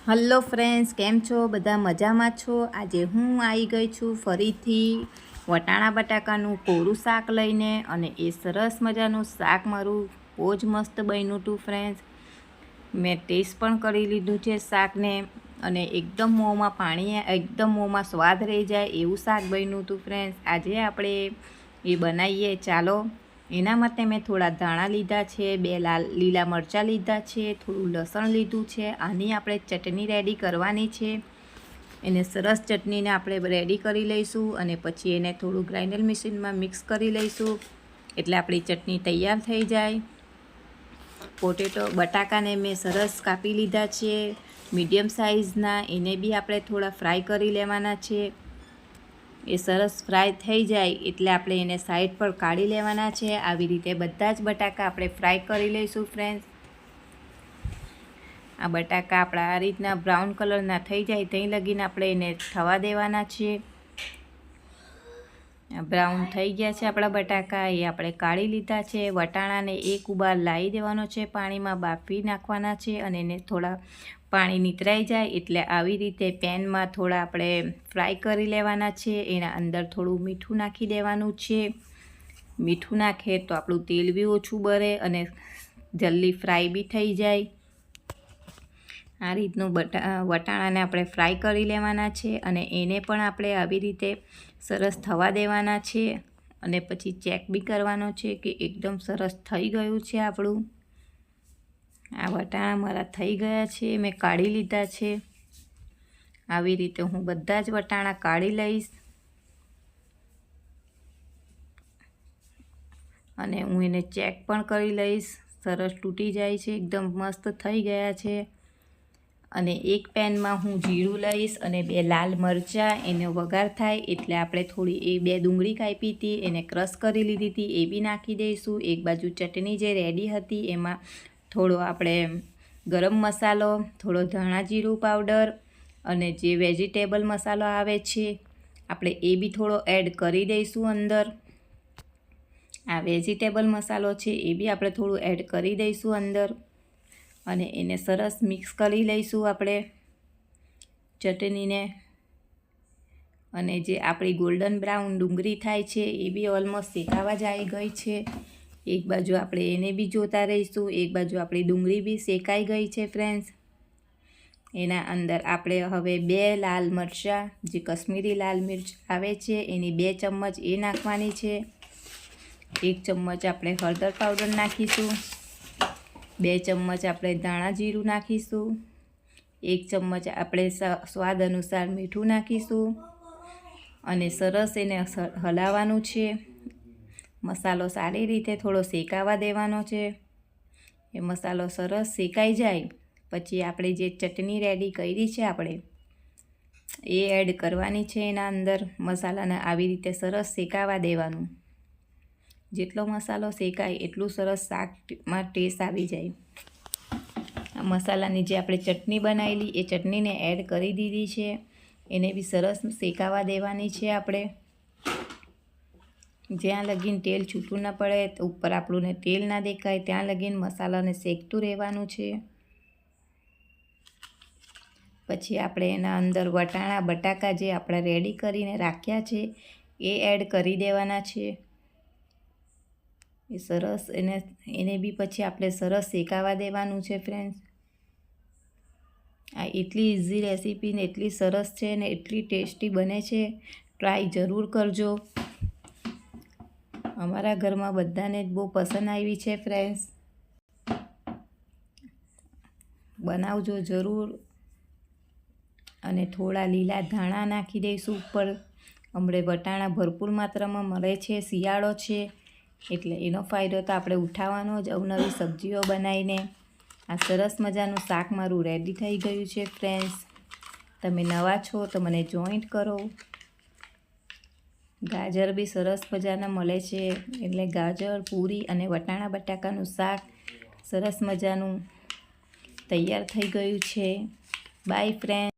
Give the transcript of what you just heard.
Hello friends, કેમ છો? બધા મજામાં છો? આજે હું આવી ગઈ છું ફરીથી વટાણા બટાકાનું કોરું શાક લઈને, અને એ સરસ મજાનું શાક મારું બહુ જ મસ્ત બન્યું હતું ફ્રેન્ડ્સ. મેં ટેસ્ટ પણ કરી લીધું છે શાકને, અને એકદમ મોંમાં સ્વાદ રહી જાય એવું શાક બન્યું હતું ફ્રેન્ડ્સ. આજે આપણે એ બનાવીએ, ચાલો. એના માટે મેં થોડા ધાણા લીધા છે, બે લીલા મરચાં લીધા છે, થોડું લસણ લીધું છે. આની આપણે ચટણી રેડી કરવાની છે. એને સરસ ચટણીને આપણે રેડી કરી લઈશું, અને પછી એને થોડું ગ્રાઇન્ડર મશીનમાં મિક્સ કરી લઈશું, એટલે આપણી ચટણી તૈયાર થઈ જાય. બટાકાને મેં સરસ કાપી લીધા છે મીડિયમ સાઇઝના. એને બી આપણે થોડા ફ્રાય કરી લેવાના છે. એ સરસ ફ્રાય થઈ જાય એટલે આપણે એને સાઈડ પર કાઢી લેવાના છે. આવી રીતે બધા જ બટાકા આપણે ફ્રાય કરી લઈશું ફ્રેન્ડ્સ. આ બટાકા આપણા આ રીતના બ્રાઉન કલરના થઈ જાય ત્યાં લગીને આપણે એને થવા દેવાના છે. બ્રાઉન થઈ ગયા છે આપણા બટાકા, એ આપણે કાઢી લીધા છે. વટાણાને એક ઉબાલ લાવી દેવાનો છે, પાણીમાં બાફી નાખવાના છે, અને એને થોડા પાણી નીતરાઈ જાય એટલે આવી રીતે પેનમાં થોડા આપણે ફ્રાય કરી લેવાના છે. એના અંદર થોડું મીઠું નાખી દેવાનું છે. મીઠું નાખે તો આપણું તેલ બી ઓછું બળે અને જલ્દી ફ્રાય બી થઈ જાય. આ રીતનું વટાણાને આપણે ફ્રાય કરી લેવાના છે, અને એને પણ આપણે આવી રીતે સરસ થવા દેવાના છે. અને પછી ચેક બી કરવાનો છે કે એકદમ સરસ થઈ ગયું છે આપણું. આ વટાણા મારા થઈ ગયા છે, મેં કાઢી લીધા છે. આવી રીતે હું બધા જ વટાણા કાઢી લઈશ, અને હું એને ચેક પણ કરી લઈશ. સરસ તૂટી જાય છે, એકદમ મસ્ત થઈ ગયા છે. અને એક પેનમાં હું જીરું લઈશ અને બે લાલ મરચાં. એને વઘાર થાય એટલે આપણે થોડી બે ડુંગળી કાપી હતી, એને ક્રશ કરી લીધી હતી, એ બી નાખી દઈશું. એક બાજુ ચટણી જે રેડી હતી એમાં થોડો આપણે ગરમ મસાલો, થોડો ધાણા જીરું પાવડર, અને જે વેજીટેબલ મસાલો આવે છે આપણે એ બી થોડો એડ કરી દઈશું અંદર. આ વેજીટેબલ મસાલો છે એ બી આપણે થોડું એડ કરી દઈશું અંદર, અને એને સરસ મિક્સ કરી લઈશું આપણે ચટણીને. અને જે આપણી ગોલ્ડન બ્રાઉન ડુંગળી થાય છે એ બી ઓલમોસ્ટ શેકાવા જ આવી ગઈ છે. એક બાજુ આપણે એને બી જોતા રહીશું, એક બાજુ આપણી ડુંગળી બી શેકાઈ ગઈ છે ફ્રેન્ડ્સ. એના અંદર આપણે હવે બે લાલ મરચાં, જે કશ્મીરી લાલ મિર્ચ આવે છે એની 2 ચમચ એ નાખવાની છે. 1 ચમચ આપણે હળદર પાવડર નાખીશું. 2 ચમચ આપણે ધાણા જીરું નાખીશું. 1 ચમચ આપણે સ્વાદ અનુસાર મીઠું નાખીશું, અને સરસ એને હલાવવાનું છે. મસાલો સારી રીતે થોડો શેકાવા દેવાનો છે. એ મસાલો સરસ શેકાઈ જાય પછી આપણે જે ચટણી રેડી કરી છે આપણે એ એડ કરવાની છે એના અંદર. મસાલાને આવી રીતે સરસ શેકાવા દેવાનું. જેટલો મસાલો શેકાય એટલું સરસ શાકમાં ટેસ્ટ આવી જાય. આ મસાલાની જે આપણે ચટણી બનાવેલી એ ચટણીને એડ કરી દીધી છે. એને બી સરસ શેકાવા દેવાની છે આપણે. જ્યાં લગીન તેલ છૂટું ના પડે, ઉપર આપણને તેલ ના દેખાય, ત્યાં લગીન મસાલાને શેકતું રહેવાનું છે. પછી આપણે એના અંદર વટાણા બટાકા જે આપણે રેડી કરીને રાખ્યા છે એ એડ કરી દેવાના છે. એ સરસ એને બી પછી આપણે સરસ શેકાવા દેવાનું છે ફ્રેન્ડ્સ. આ એટલી ઇઝી રેસીપી ને એટલી સરસ છે ને એટલી ટેસ્ટી બને છે, ટ્રાય જરૂર કરજો. અમારા ઘરમાં બધાને જ બહુ પસંદ આવી છે ફ્રેન્ડ્સ. બનાવજો જરૂર. અને થોડા લીલા ધાણા નાખી દઈશું ઉપર. હમણાં વટાણા ભરપૂર માત્રામાં મળે છે, શિયાળો છે એટલે એનો ફાયદો તો આપણે ઉઠાવવાનો જ અવનવી સબ્જીઓ બનાવીને. આ સરસ મજાનું શાક મારું રેડી થઈ ગયું છે ફ્રેન્ડ્સ. તમે નવા છો તો મને જોઈન્ટ કરો. ગાજર બી સરસ મજાના મળે છે, એટલે ગાજર, પૂરી અને વટાણા બટાકાનું શાક સરસ મજાનું તૈયાર થઈ ગયું છે. By friend.